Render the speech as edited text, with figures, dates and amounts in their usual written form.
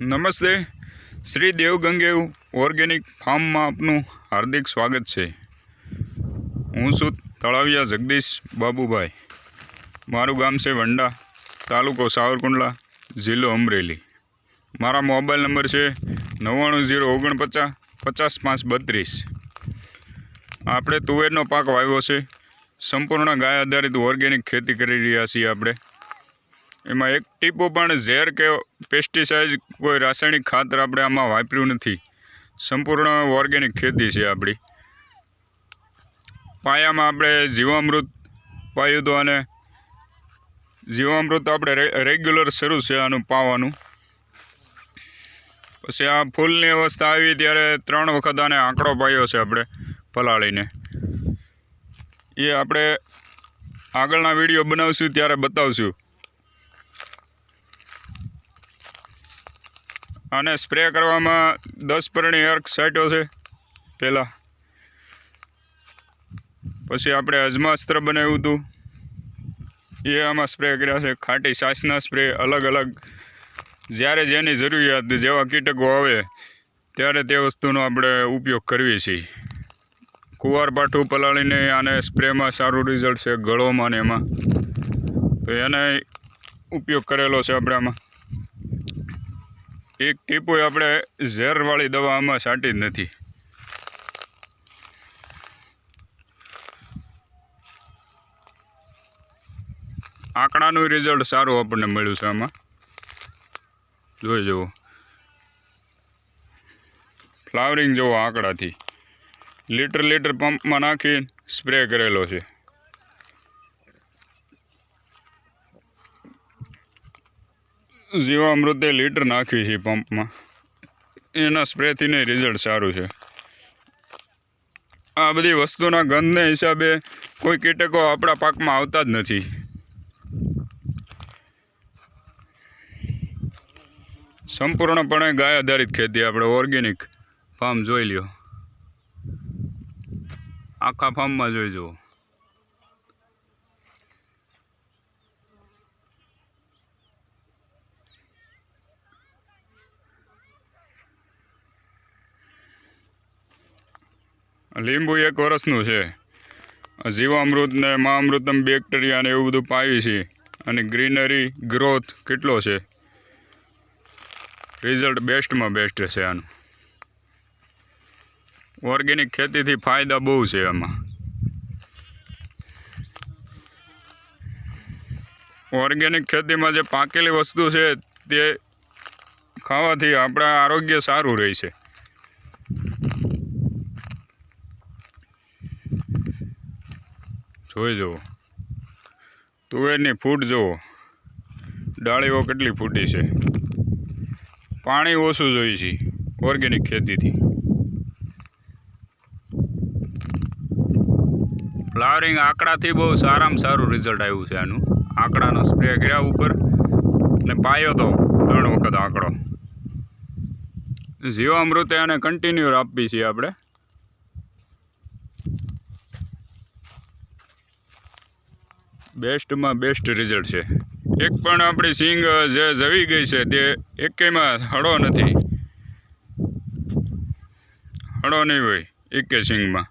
નમસ્તે, શ્રી દેવગંગેવ ઓર્ગેનિક ફાર્મમાં આપનું હાર્દિક સ્વાગત છે। હું છું તળાવિયા જગદીશ બાબુભાઈ। મારું ગામ છે વંડા, તાલુકો સાવરકુંડલા, જિલ્લો અમરેલી। મારા મોબાઈલ નંબર છે 99 049 50 5 32। આપણે તુવેરનો પાક વાવ્યો છે। સંપૂર્ણ ગાય આધારિત ઓર્ગેનિક ખેતી કરી રહ્યા છીએ આપણે। એમાં એક ટીપો પણ ઝેર કે પેસ્ટિસાઇડ કોઈ રાસાયણિક ખાતર આપણે આમાં વાપર્યું નથી। સંપૂર્ણ ઓર્ગેનિક ખેતી છે આપણી। પાયામાં આપણે જીવામૃત પાયું હતું અને જીવામૃત આપણે રેગ્યુલર શરૂ છે આનું પાવાનું। પછી આ ફૂલની અવસ્થા આવી ત્યારે 3 વખત આને આંકડો પાયો છે આપણે પલાળીને। એ આપણે આગળના વિડીયો બનાવશું ત્યારે બતાવશું। આને સ્પ્રે કરવામાં 10 પરણી અર્ક છાંટ્યો છે પહેલાં। પછી આપણે અજમાસ્ત્ર બનાવ્યું હતું એ આમાં સ્પ્રે કર્યા છે। ખાટી છાશના સ્પ્રે અલગ અલગ જ્યારે જેની જરૂરિયાત જેવા કીટકો આવે ત્યારે તે વસ્તુનો આપણે ઉપયોગ કરવી છીએ। કુંવારપાઠું પલાળીને આને સ્પ્રેમાં સારું રિઝલ્ટ છે ગળોમાં ને એમાં, તો એને ઉપયોગ કરેલો છે આપણે આમાં। એક ટીપો આપણે ઝેરવાળી દવા આમાં છાંટી જ નથી। આંકડાનું રિઝલ્ટ સારું આપણને મળ્યું છે આમાં, જોઈ જુઓ ફ્લાવરિંગ જુઓ આંકડાથી। લીટર પંપમાં નાખી સ્પ્રે કરેલો છે। જીવામૃતે લીટર નાખી છે પંપમાં, એના સ્પ્રેથી રિઝલ્ટ સારું છે। આ બધી વસ્તુના ગંધને હિસાબે કોઈ કીટકો આપણા પાકમાં આવતા જ નથી। સંપૂર્ણપણે ગાય આધારિત ખેતી આપણે ઓર્ગેનિક ફાર્મ જોઈ લ્યો, આખા ફાર્મમાં જોઈ જુઓ। લીંબુ 1 વર્ષનું છે। જીવામૃત ને મહામૃતમ બેક્ટેરિયા ને એવું બધું પાવી છે અને ગ્રીનરી ગ્રોથ કેટલો છે, રિઝલ્ટ બેસ્ટમાં બેસ્ટ છે આનું। ઓર્ગેનિક ખેતીથી ફાયદા બહુ છે આમાં। ઓર્ગેનિક ખેતીમાં જે પાકેલી વસ્તુ છે તે ખાવાથી આપણા આરોગ્ય સારું રહે છે। જોઈ જુઓ તુવેરની ફૂટ જુઓ, ડાળીઓ કેટલી ફૂટી છે। પાણી ઓછું જોઈએ છે ઓર્ગેનિક ખેતીથી। ફ્લાવરિંગ આંકડાથી બહુ સારામાં સારું રિઝલ્ટ આવ્યું છે આનું। આંકડાનો સ્પ્રે કર્યા ઉપર ને પાયો તો 3 વખત આંકડો। જીવામૃતે આને કન્ટિન્યુ આપવી છીએ આપણે। બેસ્ટમાં બેસ્ટ રિઝલ્ટ છે। એક પણ આપણી સિંગ જે જવી ગઈ છે તે એકેયમાં હળો નથી, હળો નહીં હોય એકે સિંગમાં।